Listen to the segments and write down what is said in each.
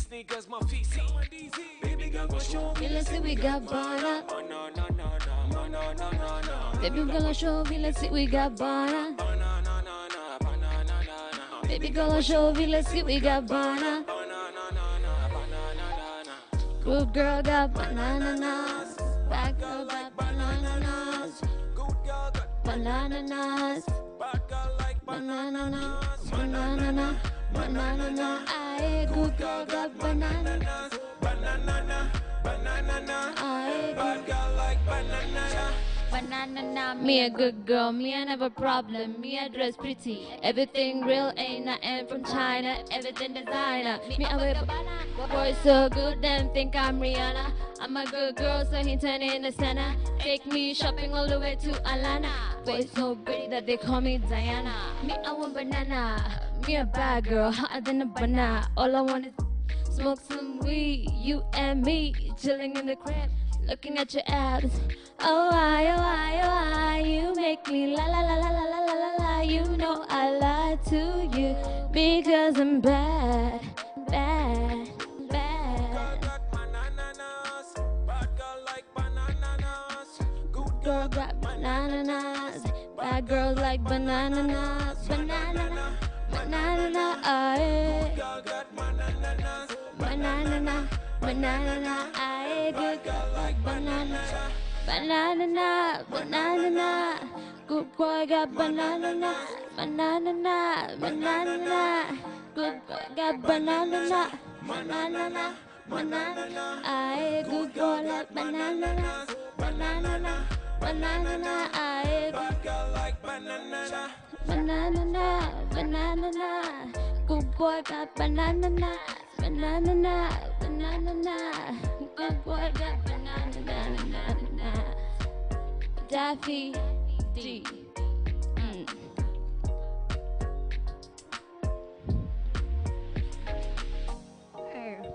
sneakers, my feet see. Baby girl, go show me. Let's see we got banana. Baby girl, show me. Let's see we got banana. Baby girl, show me. Let's see we got banana. Good girl got bananas. Bad girl got bananas. Bananas. Banana. Banana. Banana. Aye, good girl got bananas. Aye, Bad girl like banana. banana. Me a good girl, me I never problem. Me I dress pretty, everything real, ain't nothing from China. Everything designer. Me I wear boy so good, them think I'm Rihanna. I'm a good girl, so he turn in the center. Take me shopping all the way to Atlanta. Boy so pretty that they call me Diana. Me I want banana. Me a bad girl, hotter than a banana. All I want is smoke some weed, you and me, chilling in the crib, looking at your abs. Oh why, you make me la la la la la la la la la. You know I lie to you because I'm bad, bad, bad. Bad girl like bananas. Good Girl got bananas, bad girls like bananas, banana, banana, aye. girl got bananas. Banana, banana, I good girl like banana. Banana, banana, good boy got banana. Banana, banana, good boy got banana. Banana, banana, I good boy like banana. Banana, banana, I Bad girl like banana. banana, banana, good boy got banana. Banana, banana, good boy got banana. Daffy D.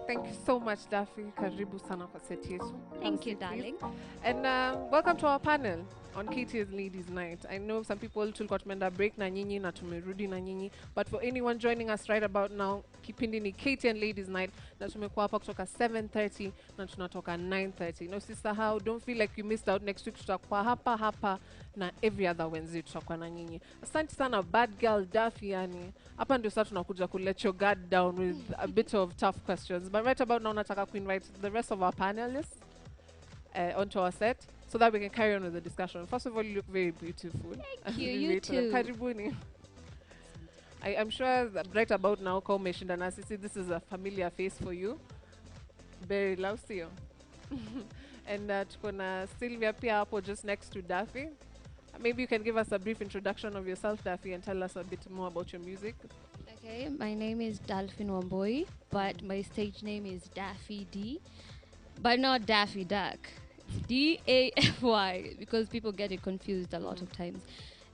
Thank you so much, Daffy. Karibu sana kwa seti yetu. Thank you, Have a seat, darling. please. And welcome to our panel on KT's Ladies Night. I know some people tulikuwa tumeenda break na nyinyi na tumerudi na nyinyi, but for anyone joining us right about now, kipindi ni KT and Ladies Night na tumekuwa hapa kutoka 7:30 na tunatoka 9:30. No, usisahau, don't feel like you missed out. Next week tutakuwa hapa na every other Wednesday tutakuwa na nyinyi. Asante sana Bad Girl Daffy, yani hapa ndio sasa tunakuja ku let your guard down with a bit of tough questions. But right about now nataka ku invite the rest of our panelists onto our set so that we can carry on with the discussion. First of all, you look very beautiful. Thank you, you too. Karibuni. I'm sure that right about now, kama umeshinda na sisi, this is a familiar face for you. Very love you. And tuko na Sylvia pia hapo just next to Daffy. Maybe you can give us a brief introduction of yourself, Daffy, and tell us a bit more about your music. Okay, my name is Dolphin Wamboi, but my stage name is Daffy D, but not Daffy Duck. Dafy, because people get it confused a lot of times.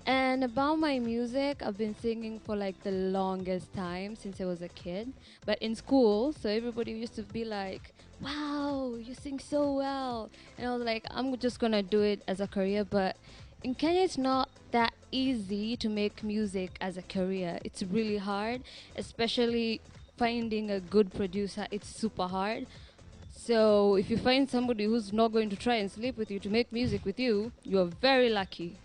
And about my music, I've been singing for like the longest time since I was a kid. But in school, so everybody used to be like, wow, you sing so well. And I was like, I'm just gonna do it as a career. But in Kenya, it's not that easy to make music as a career. It's really hard, especially finding a good producer. It's super hard. So if you find somebody who's not going to try and sleep with you to make music with you, you're very lucky.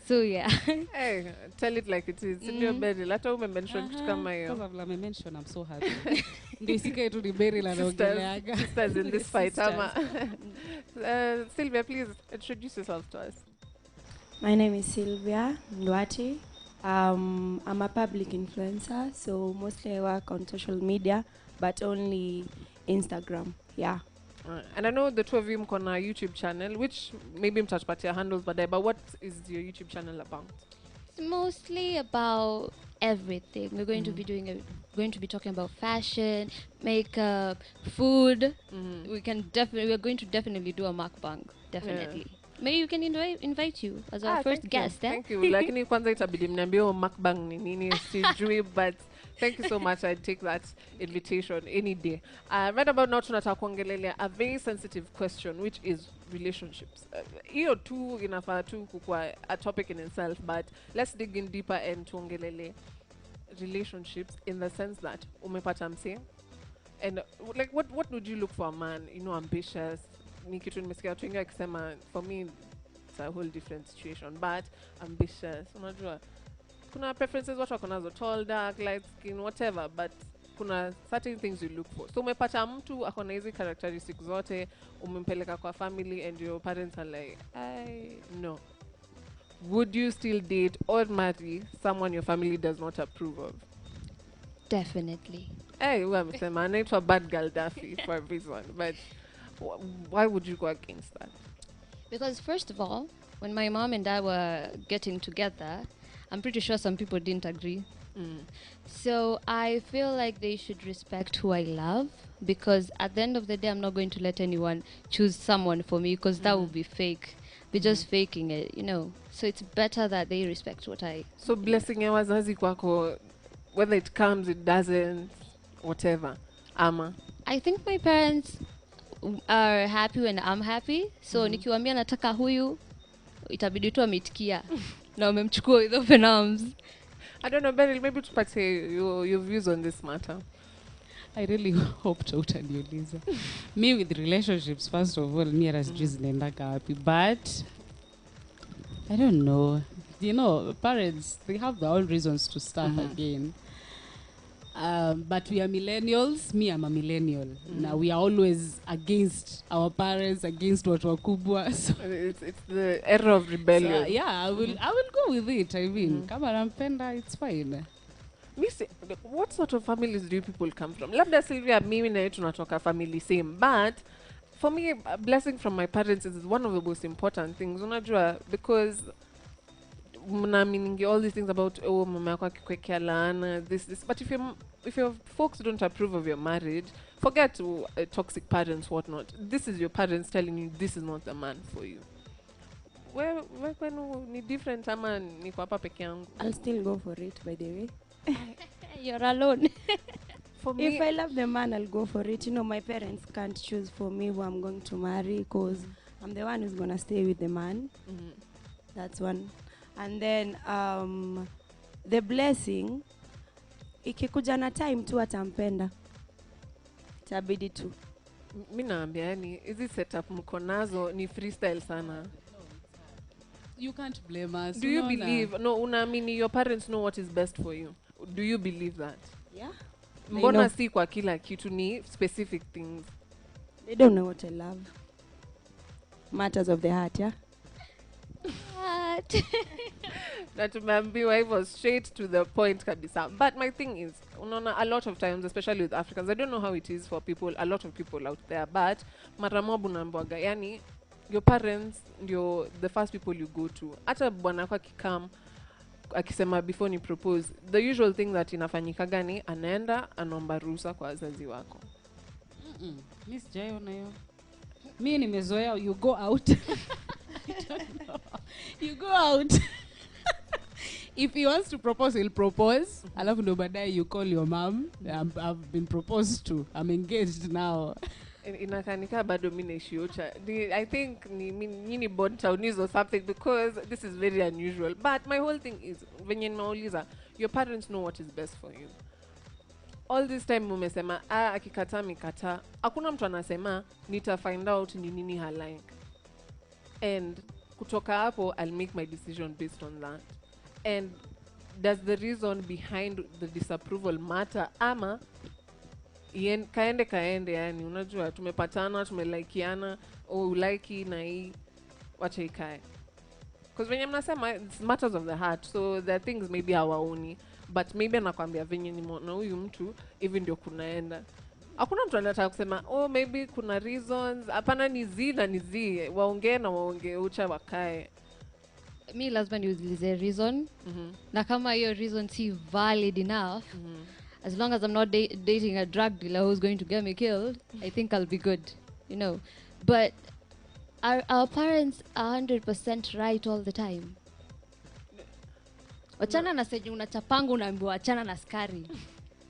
So yeah. Hey, tell it like it is. In your bed, later we mention kitu kama hiyo. Because I've mentioned, I'm so happy. Ndio isikae tu ni Berry la naongeleaga. Sisters in this fight, ama. Sylvia, please introduce yourself to us. My name is Sylvia Ndwati. I'm a public influencer, so mostly I work on social media, but only Instagram. Yeah. And I know the two of you mko na YouTube channel, which maybe mtatupatia handles baadaye, but what is your YouTube channel about? It's mostly about everything. We're going to be going to be talking about fashion, makeup, food. We're going to definitely do a mukbang. Definitely. Maybe we can invite you as our first guest. Thank you. Lakini kwanza itabidi mniambie mukbang ni nini sijui, but thank you so much. I'd take that invitation any day. Right about now tunataka kuongelelea a very sensitive question, which is relationships. Hiyo tu inafaa tu kukua a topic in itself, but let's dig in deeper and tuongelele relationships in the sense that umepata mse And like what would you look for a man, you know, ambitious? Ni kitu nimesikia watu wengi wakisema, for me it's a whole different situation, but ambitious, unajua kuna preferences watu wako nazo, tall, dark, light skin, whatever, but kuna certain things you look for. So umepata mtu ako na hizi characteristics zote, umempeleka kwa family and your parents are like, no. Would you still date or marry someone your family does not approve of? Definitely. Hey, huyu amesema anaitwa bad girl Daffy for a reason, but why would you go against that? Because first of all, when my mom and dad were getting together, I'm pretty sure some people didn't agree. So I feel like they should respect who I love, because at the end of the day, I'm not going to let anyone choose someone for me, because that would be fake. We're just faking it, you know. So it's better that they respect what I... So blessing ya wazazi kwako, whether it comes, it doesn't, whatever. Ama. I think my parents are happy when I'm happy. So nikiwaambia nataka huyu, itabidi tu ametikia. Na umemchukua with open arms. I don't know, Beryl, maybe tupate your views on this matter. I really hoped utaniuliza. Me with relationships, first of all, me as zinaendaga happy, but I don't know. You know, parents, they have their own reasons to start again. But we are millennials. Me, I'm a millennial. Now we are always against our parents, against watu wakubwa. So It's the era of rebellion. so, yeah, I will go with it. I mean, kama nampenda, it's fine. What sort of families do you people come from? Labda Sylvia, mimi na yetu tunatoka family same, but for me, a blessing from my parents is one of the most important things, unajua, because mnaaminingi all these things about, oh, mama yako akikwekea laana, this. But if your folks don't approve of your marriage, forget toxic parents, whatnot. This is your parents telling you this is not the man for you. Where kwenu ni different ama niko hapa peke yangu? I'll still go for it, by the way. You're alone. For me, If I love the man, I'll go for it. You know, my parents can't choose for me who I'm going to marry, because I'm the one who's going to stay with the man. That's one. And then the blessing, ikikuja na time tu atampenda. Itabidi tu. mi naambia yani hizi setup mko nazo ni freestyle sana. You can't blame us. Do you believe, no, unaamini your parents know what is best for you? Do you believe that? Yeah. Mbona si kwa kila kitu, ni specific things? They don't know what I love. Matters of the heart, yeah? What? Na tumeambiwa hivyo straight to the point kabisa. But my thing is, unaona, a lot of times, especially with Africans, I don't know how it is for people, a lot of people out there, but mara mob unaambiwaga, yani your parents ndio the first people you go to. Hata bwana wako akikam akisema before ni propose, the usual thing that inafanyika gani, anaenda anaomba ruhusa kwa wazazi wako. Miss Jayo na yo. Mimi nimezoea you go out. I don't know. You go out. If he wants to propose, he'll propose. Alafu ndo baadaye you call your mom. I've been proposed to. I'm engaged now. Inakanika bado mimi naishi Ocha. I think ni born townies or something, because this is very unusual. But my whole thing is, venye nimeuliza, your parents know what is best for you. All this time umesema, akikataa mikata. Hakuna mtu anasema, nita find out ni nini ha like. And kutoka hapo, I'll make my decision based on that. And does the reason behind the disapproval matter, ama kaende yani, unajua tumepatana, tumelaikiana, ulike na hii, wacha ikae. Because venye mnasema, it's matters of the heart, so there are things maybe hawaoni, but maybe anakwambia venye nimeona huyu mtu hivi ndio kunaenda. Hakuna mtu anataka kusema, oh maybe kuna reasons, hapana, nizi waongee na waongee ucha wakae. Mi lazima niulize reason. Na kama hiyo reason si valid enough, as long as I'm not dating a drug dealer who's going to get me killed, I think I'll be good, you know. But are our parents 100% right all the time? Wachana na seju unachapangu unaambiwa wachana na skari.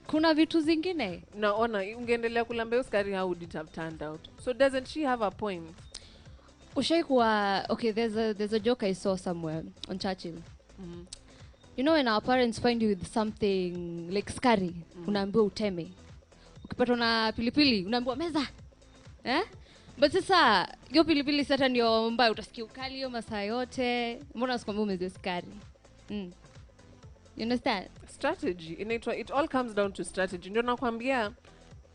Kuna vitu zingine. Naona ungeendelea kulambea skari, how would it have turned out? So doesn't she have a point? Ushaikuwa, okay, there's a joke I saw somewhere on Churchill. You know, when our parents find you with something like scary, unaambiwa uteme. ukipatwa na pilipili unaambiwa meza. But sasa hiyo pilipili sasa ndio mbaya, utasikia ukali hiyo masaa yote. Mbona usikwambia umeze sukari? You understand? Strategy. It all comes down to strategy. Ndio nakwambia,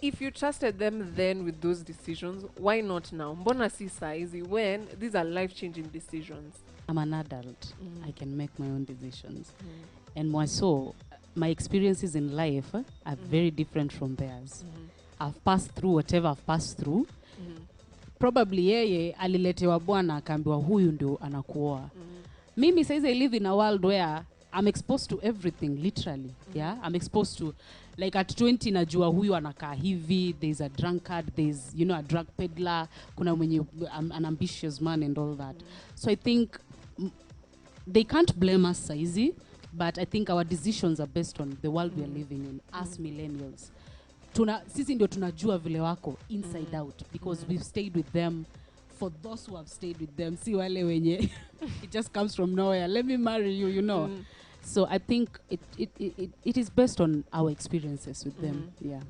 if you trusted them then with those decisions, why not now? Mbona si saizi when these are life-changing decisions? I'm an adult. I can make my own decisions. And more so, my experiences in life are very different from theirs. I've passed through whatever I've passed through. Probably yeye aliletewa bwana akaambiwa huyu ndio anakuoa. Mimi saizi I live in a world where I'm exposed to everything, literally. Yeah, I'm exposed to, like at 20 najua huyu anakaa hivi, there's a drunkard, there's, you know, a drug peddler, kuna mwenye an ambitious man and all that. So I think they can't blame us saizi, but I think our decisions are based on the world we are living in, us millennials. Sisi ndio tunajua vile wako inside out, because we've stayed with them. For those who have stayed with them, si wale wenye it just comes from nowhere, let me marry you, you know. So I think it is based on our experiences with them. Yeah.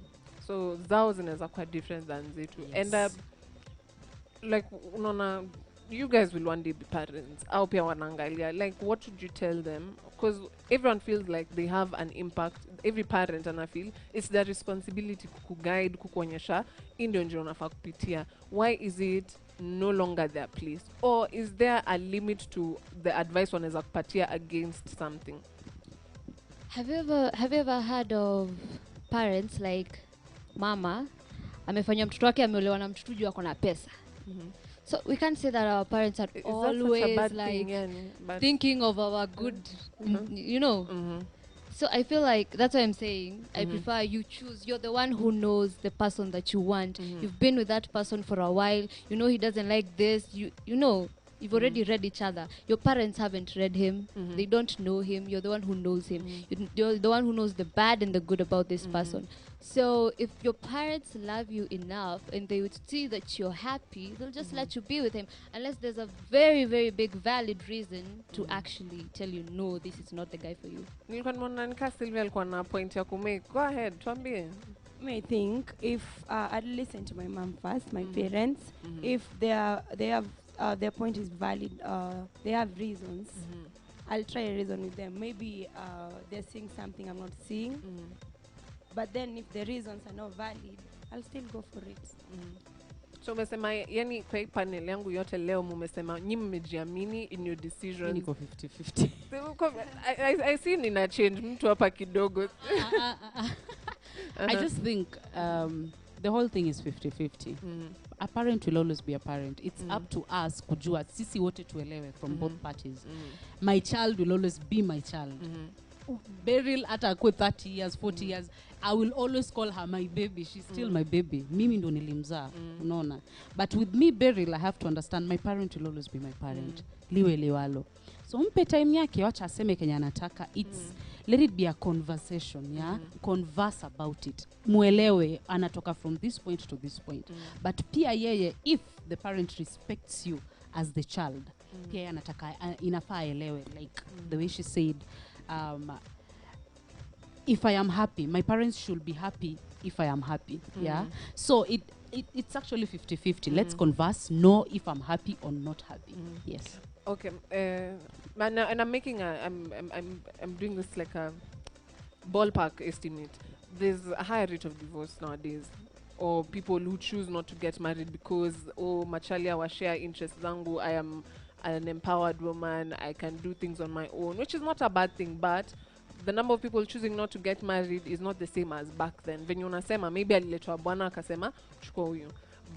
So zao zinaweza kuwa different than zetu. Yes. And like unaona, you guys will one day be parents. Au pia wanaangalia, like what should you tell them? Because everyone feels like they have an impact. Every parent and I feel it's their responsibility kuguide, kukuonyesha ndio ndio unafaa kupitia. Why is it no longer their place? Or is there a limit to the advice wanaweza kupatia against something? Have you ever heard of parents like mama amefanya mtoto wake ameolewa na mtoto juu ako na pesa? So we can't say that our parents are Is always that such a bad like thing, yani? But thinking of our good, you know. So I feel like that's what I'm saying. I prefer you choose. You're the one who knows the person that you want. You've been with that person for a while. You know he doesn't like this. You know, you've already read each other. Your parents haven't read him. They don't know him. You're the one who knows him. You're the one who knows the bad and the good about this person. So if your parents love you enough and they would see that you're happy, they'll just let you be with him, unless there's a very, very big valid reason to actually tell you, no, this is not the guy for you. nilikuwa nimeona nika Sylvia alikuwa na point ya kumake. Go ahead, tuambie. I think if I'd listen to my mom first, my parents, if they have their point is valid, they have reasons. I'll try a reason with them. Maybe they're seeing something I'm not seeing. But then if the reasons are not valid, I'll still go for it. So umesema, yani kwa hii panel yangu yote leo mumesema nyi mmejiamini in your decisions. Niko 50-50. I see nina change mtu hapa kidogo. I just think the whole thing is 50-50. A parent will always be a parent. It's up to us kujua sisi wote tuelewe from both parties. My child will always be my child. Beryl hata kwa 30 years, 40 years, I will always call her my baby. She's still my baby. Mimi ndo nilimzaa, unaona. But with me, Beryl, I have to understand my parent will always be my parent. Liwe liwalo. So mpe time yake, wacha aseme kenya anataka. Let it be a conversation, yeah? Converse about it. Muelewe anatoka from this point to this point. But pia yeye, if the parent respects you as the child, pia anataka inafaa elewe, like the way she said, if I am happy, my parents should be happy if I am happy. Yeah. So it's actually 50-50. Let's converse, know if I'm happy or not happy. Yes. Okay. And I'm making I'm doing this like a ballpark estimate. There's a higher rate of divorce nowadays, or people who choose not to get married because machalia wa share interests zangu, I am an empowered woman, I can do things on my own, which is not a bad thing, but the number of people choosing not to get married is not the same as back then. Venye unasema maybe aliletwa bwana akasema chukua huyu,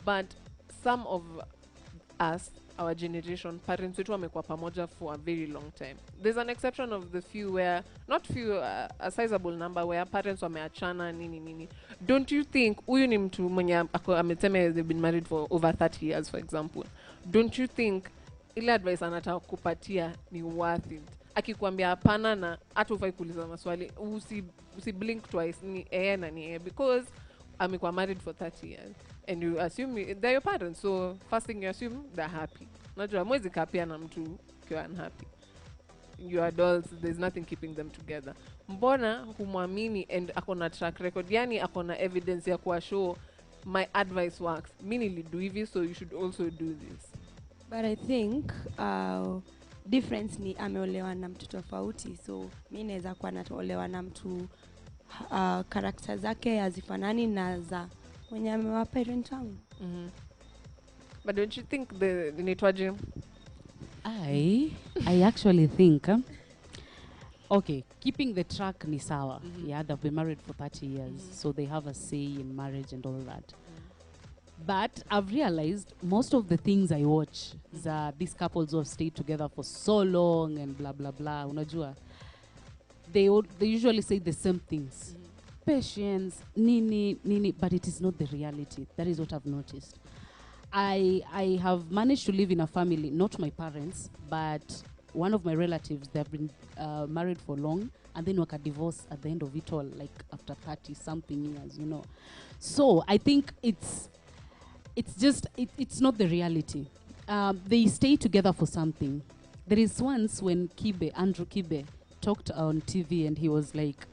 but some of us, our generation, parents wetu wamekuwa pamoja for a very long time. There's an exception of the few where, not few, a sizable number where parents wameachana nini. Don't you think huyu ni mtu mwenye amesema they've been married for over 30 years, for example? Don't you think ile advice anataka kupatia ni worth it? Akikwambia hapana na hata ufai kuuliza maswali, usi blink twice, ni na ni because amekuwa married for 30 years and you assume they're your parents, so first thing you assume they're happy. Najua mwezi kapia na mtu ukiwa unhappy. you adults, there's nothing keeping them together. Mbona humwamini and akona track record, yani akona evidence ya kuwa show my advice works. Mi nilido hivi, so you should also do this. But I think difference ni ameolewa na mtu tofauti, so mi naweza kuwa naolewa na mtu character zake hazifanani na za mwenye amewa parent wangu. But don't you think the inaitwaje? I actually think okay, keeping the track ni sawa. Yeah, they've been married for 30 years, so they have a say in marriage and all that. But I've realized most of the things I watch these couples who have stayed together for so long and blah blah blah, unajua, they usually say the same things. Patience, nini, but it is not the reality. That is what I've noticed. I have managed to live in a family, not my parents, but one of my relatives. They've been married for long, and then waka divorce at the end of it all, like after 30 something years, you know. So I think it's not the reality. They stay together for something. There is once when Andrew Kibe talked on TV, and he was like,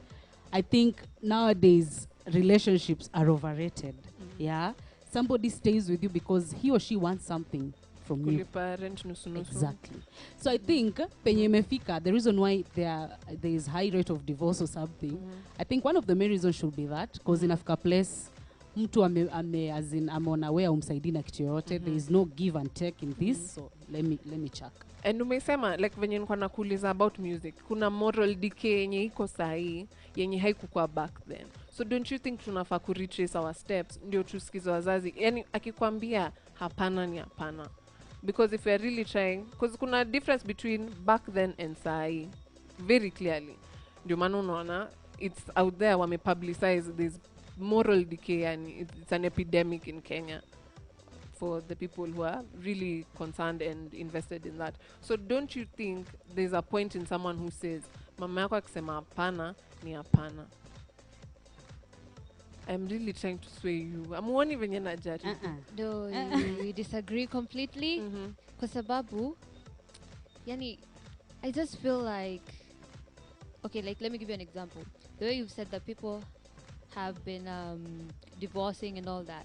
I think nowadays relationships are overrated. Yeah, somebody stays with you because he or she wants something from you. Exactly. So I think penye imefika, the reason why there is high rate of divorce or something, I think one of the main reasons should be that because inafika place mtu ameona wea umsaidi na kitu yoyote, there is no give and take in this, so let me check. And umesema like venye nilikuwa nakuuliza about music, kuna moral decay yenye iko sahi yenye haikuwa back then. So don't you think tunafaa ku retrace our steps ndio tusikize wazazi? Yani akikwambia hapana ni hapana. Because if we are really trying, because kuna difference between back then and sahi very clearly. Ndio maana unaona it's out there, wame publicize this moral decay, and it's an epidemic in Kenya for the people who are really concerned and invested in that. So don't you think there's a point in someone who says mama yako akisema hapana ni hapana? I'm really trying to sway you. Amuoni venye najari. No, we disagree completely. Kwa sababu yani I just feel like, okay, like let me give you an example. The way you've said that people have been divorcing and all that.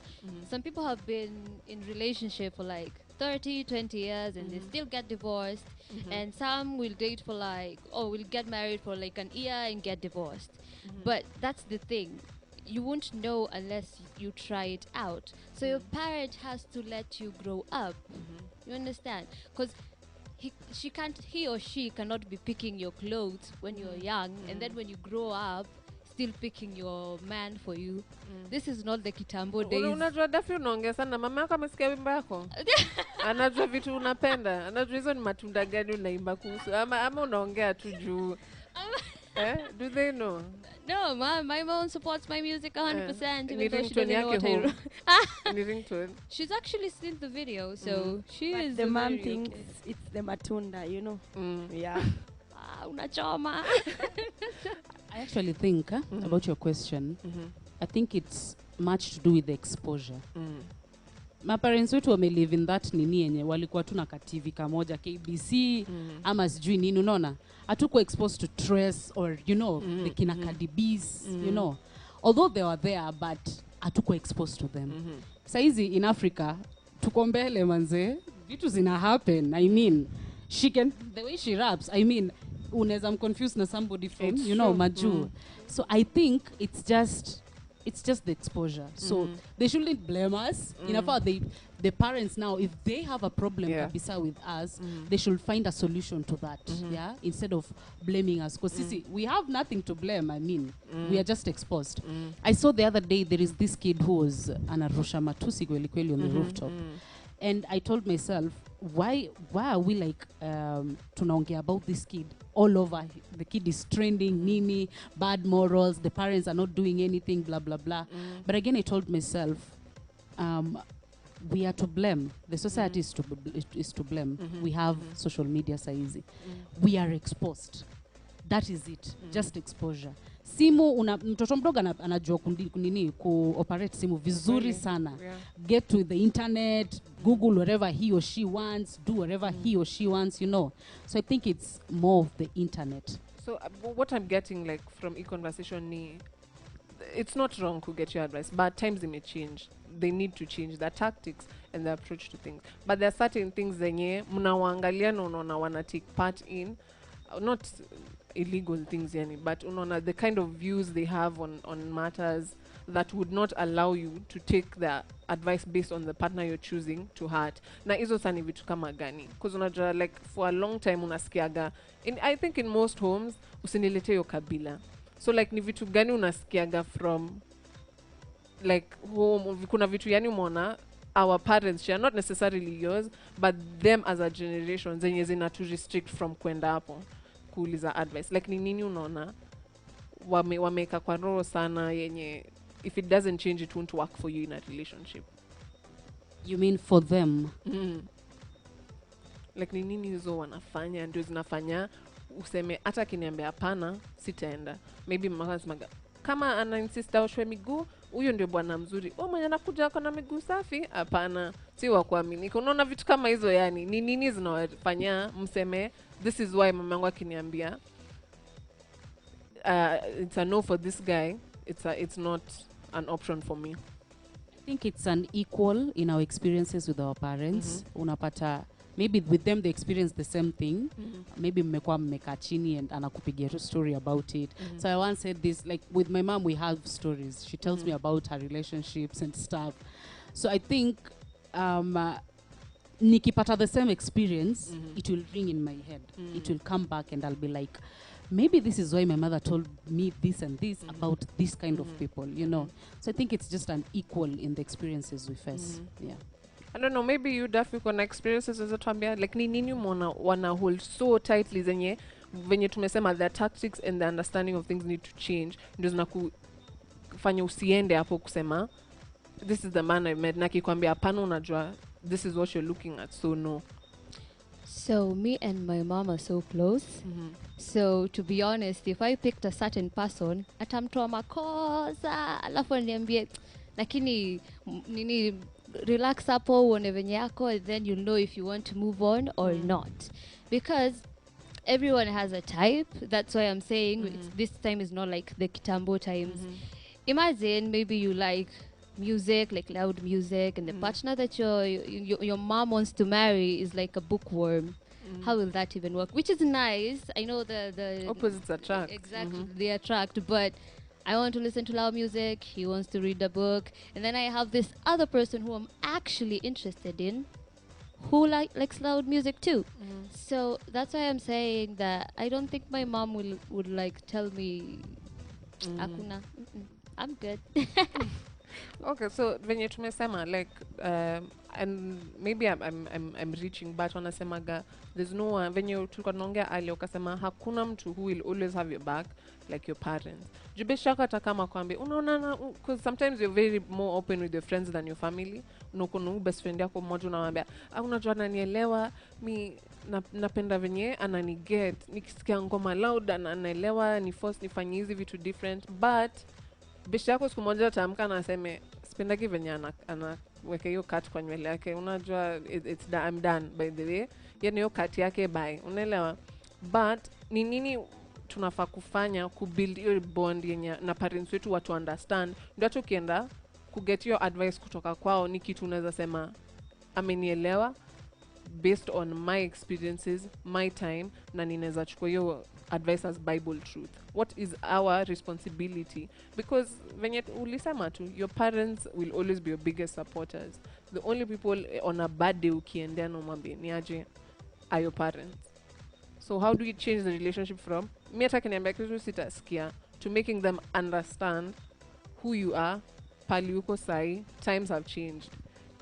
Some people have been in relationship for like 30, 20 years and they still get divorced. And some will date for like, will get married for like an year and get divorced. But that's the thing. You won't know unless you try it out. So your parent has to let you grow up. You understand? Because he or she cannot be picking your clothes when you're young, and then when you grow up still picking your man for you. This is not the kitambo days. Unajua Dafi unaongea sana. Mama yako amesikia wimbo yako? Anajua vitu unapenda. Anajua hizo ni matunda gani unaimba kuhusu. Ama unaongea tu juu. Do they know? No, my mom supports my music 100%. Even though she doesn't know what Any ringtone? She's actually seen the video, so she But is. the mom thinks it's the matunda, you know. Yeah. Unachoma. I actually think about your question, I think it's much to do with the exposure. My parents wetu wamelive in that nini yenye walikuwa tu na TV kamoja KBC ama sijui nini, unaona, hatuko exposed to stress or you know the kina Cardi B's, you know, although they were there but hatuko exposed to them. Saizi in Africa tuko mbele manze, vitu zina happen. I mean, the way she raps, I mean, unaweza confuse na somebody from It's you know true. Maju. So I think it's just the exposure. So they shouldn't blame us. In fact, the parents now, if they have a problem kabisa with us, they should find a solution to that. Yeah, instead of blaming us, because we have nothing to blame. I mean, we are just exposed. I saw the other day there is this kid who was anarusha matusi kweli kweli on the rooftop, and I told myself, why are we like tunaongea about this kid all over? The kid is trending, nini, bad morals, the parents are not doing anything, blah blah blah. But again, I told myself, we are to blame. The society is to blame. We have social media saizi. We are exposed. That is it. Just exposure. simu mtoto mdogo anajua kuoperate simu vizuri Really? sana. Yeah. Get to the internet, Google whatever he or she wants, do whatever he or she wants, you know. So I think it's more of the internet. So what I'm getting like from e-conversation it's not wrong to get your advice, but times they may change. They need to change their tactics and their approach to things. But there are certain things zenye mnawaangalia na unaona wana take part in, not illegal things yani, but unaona the kind of views they have on matters that would not allow you to take their advice based on the partner you're choosing to heart. Na hizo sani vitu kama gani? Because unajua like for a long time unasikiaga, I think in most homes usinilete yo kabila. So like ni vitu gani unasikiaga from like home, kuna vitu yani umeona our parents share, not necessarily yours, but them as a generation zenye zina to restrict from kwenda hapo kuuliza advice. Like ni nini unaona wameka kwa roho sana yenye if it doesn't change it won't work for you in a relationship. You mean for them? Like ni nini hizo wanafanya ndio zinafanya useme hata kiniambia hapana sitaenda. Maybe mama anasemaga kama ana insist aoshwe miguu, huyo ndio bwana mzuri. Mwenye anakuja ako na miguu safi, hapana, si wa kuamini. Unaona vitu kama hizo yani, ni nini zinawafanya mseme this is why mama yangu akiniambia it's a no for this guy, it's not an option for me. I think it's an equal in our experiences with our parents. Unapata maybe with them they experience the same thing. Maybe mmekuwa mmekaa chini and anakupigia tu story about it. So I once said this, like with my mom we have stories. She tells me about her relationships and stuff. So I think nikipata the same experience, it will ring in my head. It will come back and I'll be like, maybe this is why my mother told me this and this about this kind of people, you know. So I think it's just an equal in the experiences we face. Yeah. I don't know, maybe you definitely kuna experiences as a tuambia, like ni nini wana hold so tightly zenye venye tumesema their tactics and the understanding of things need to change, ndio zinakufanya usiende hapo kusema this is the man I met, na kikwambia hapana unajua this is what you're looking at, so no. So me and my mom are so close. So to be honest, if I picked a certain person, atamtoa makosa alafu niambie lakini nini relax hapo uone venye yako, and then you'll know if you want to move on or not, because everyone has a type. That's why I'm saying this time is not like the kitambo times. Imagine maybe you like music, like loud music, and the partner that your mom wants to marry is like a bookworm. How will that even work? Which is nice. I know the opposites attract. Exactly, they attract, but I want to listen to loud music, he wants to read a book, and then I have this other person who I'm actually interested in who likes loud music too. So that's why I'm saying that I don't think my mom would like tell me akuna. I'm good. Okay, so venye tumesema like and maybe I'm reaching, but wanasemaga there's no one, venye tulikuwa tunaongea earlier ukasema hakuna mtu who will always have your back like your parents. Jubeshaka hata kama kwambie unaona, because sometimes you're very more open with your friends than your family. Unakuwa best friend yako mmoja unamwambia unajua ananielewa, mi napenda venye ananiget, nikisikia ngoma loud anaelewa, ni force nifanye hizi vitu different, but bishi yako siku moja ataamka na aseme sipendagi venye anaweka hiyo cut kwa nywele yake, unajua I'm done by the way, yani hiyo cut yake bye, unaelewa. But ni nini tunafaa kufanya kubuild hiyo bond yenye na parents wetu watu understand, ndio hata ukienda kuget your advice kutoka kwao ni kitu unaweza sema amenielewa based on my experiences, my time, na ninaweza chukua hiyo advice as Bible truth. What is our responsibility? Because venye ulisema tu, your parents will always be your biggest supporters. The only people on a bad day ukiendea na umwambie ni aje are your parents. So how do we change the relationship from mi hata kiniambia kitu sitasikia to making them understand who you are, pali uko sai, times have changed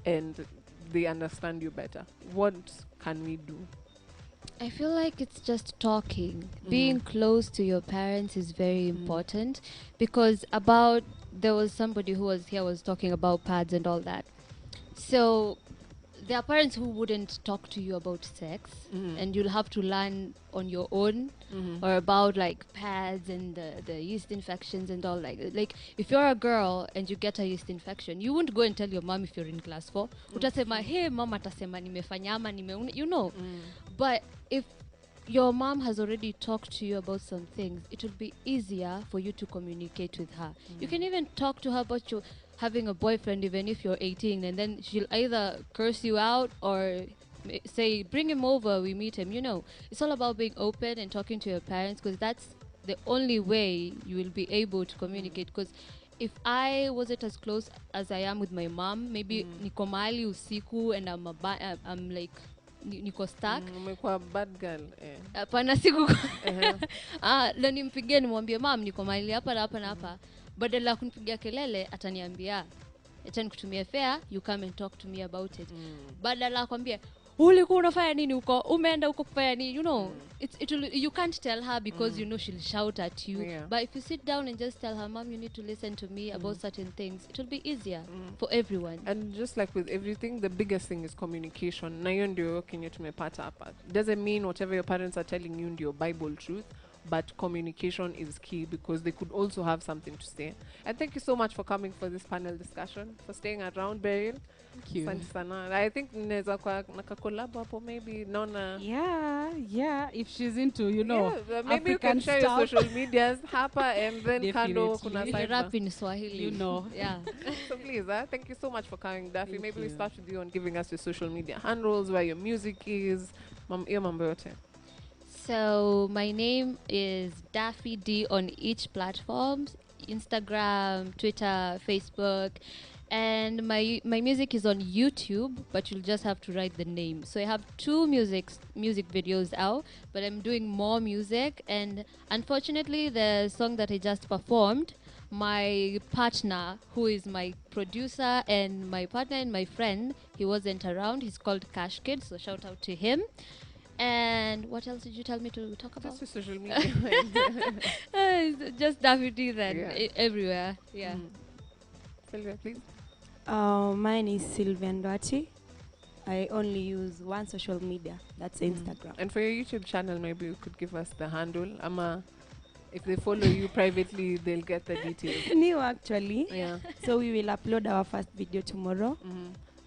and they understand you better? What can we do? I feel like it's just talking. Being close to your parents is very important, because there was somebody who was here was talking about pads and all that. So there are parents who wouldn't talk to you about sex, and you'll have to learn on your own, or about like pads and the yeast infections and all. Like if you're a girl and you get a yeast infection, you won't go and tell your mom if you're in class 4. Utasema, hey mama, atasema nimefanya ama you know. But if your mom has already talked to you about some things, it will be easier for you to communicate with her. You can even talk to her about your having a boyfriend even if you're 18, and then she'll either curse you out or say, bring him over, we meet him. You know, it's all about being open and talking to your parents, because that's the only way you will be able to communicate. Because if I wasn't as close as I am with my mom, maybe niko mahali usiku and I'm like niko stuck. Umekuwa bad girl. Hapana, siku leo nimpigie nimwambie mom niko mahali hapa na hapa na hapa, badala kunipigia kelele ataniambia acha nikutumie fare, you come and talk to me about it. Badala kwambia ulikuwa unafanya nini huko, umeenda huko kufanya nini, you know. You can't tell her because you know she'll shout at you. But if you sit down and just tell her, mom, you need to listen to me about certain things, it will be easier for everyone. And just like with everything, the biggest thing is communication. Na hiyo ndio kenye tumepata hapa. Doesn't mean whatever your parents are telling you ndio Bible truth, but communication is key, because they could also have something to say. And thank you so much for coming for this panel discussion, for staying around, Beryl. Thank you. Asante sana. I think naweza kwa naka-collab hapo maybe, naona. Yeah, if she's into, you know, Yeah, maybe you can African share stuff. your social medias hapa, and then kando Definitely. kuna We cyber. rap in Swahili, You know. Yeah. So please, thank you so much for coming, Daffy. Thank Maybe we you. start with you on giving us your social media handles, where your music is, iyo mambo yote. So my name is Daffy D on each platform, Instagram, Twitter, Facebook, and my music is on YouTube, but you'll just have to write the name. So I have 2 music videos out, but I'm doing more music, and unfortunately the song that I just performed, my partner, who is my producer and my partner and my friend, he wasn't around. He's called Cash Kid, so shout out to him. And what else did you tell me to talk about? Just your social media. Just Daffy D then, Yeah. everywhere. Yeah. Sylvia, please. Mine is Sylvia Ndwati. I only use one social media, that's Instagram. And for your YouTube channel, maybe you could give us the handle. If they follow you privately, they'll get the details. New actually. Yeah. So we will upload our first video tomorrow.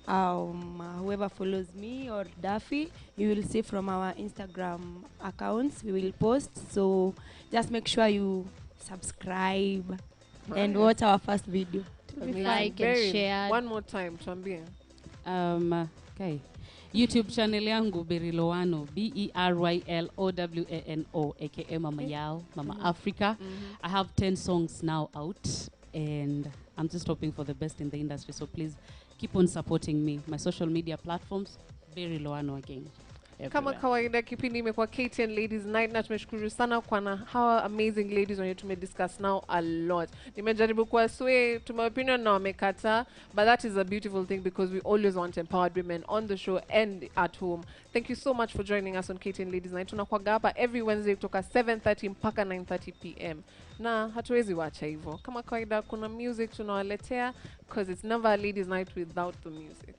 Whoever follows me or Daffy, you will see from our Instagram accounts, we will post. So just make sure you subscribe and watch our first video. Amazing. Like and Beryl, share. one more time, tuambie. Okay. YouTube channel yangu Berilowano, BERYLOWANO, aka Mama Yao, Mama Africa. I have 10 songs now out, and I'm just hoping for the best in the industry. So please keep on supporting me. My social media platforms, Berilowano again. Kama everywhere. kawaida kipindi imekuwa KTN Ladies Night, na tumeshukuru sana kwa na hawa amazing ladies wenye tumediscuss now a lot. Nimejaribu kwa sway, tumeopinion na wamekata, but that is a beautiful thing, because we always want empowered women on the show and at home. Thank you so much for joining us on KTN Ladies Night. Tunakuwaga hapa every Wednesday kutoka 7:30 mpaka 9:30 p.m. Na hatuwezi wacha hivyo. Kama kawaida kuna music tunawaletea, because it's never a ladies night without the music.